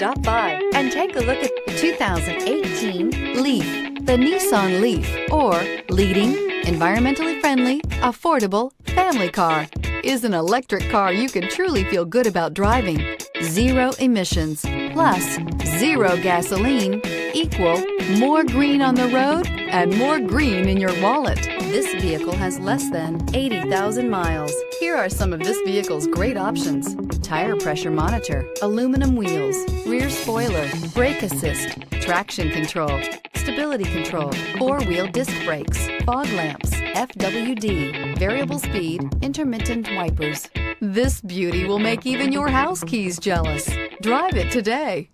Stop by and take a look at the 2018 LEAF. The Nissan LEAF, or leading, environmentally friendly, affordable family car, is an electric car you can truly feel good about driving. Zero emissions plus zero gasoline equal more green on the road and more green in your wallet. This vehicle has less than 80,000 miles. Here are some of this vehicle's great options: tire pressure monitor, aluminum wheels, rear spoiler, brake assist, traction control, stability control, four-wheel disc brakes, fog lamps, FWD, variable speed, intermittent wipers. This beauty will make even your house keys jealous. Drive it today.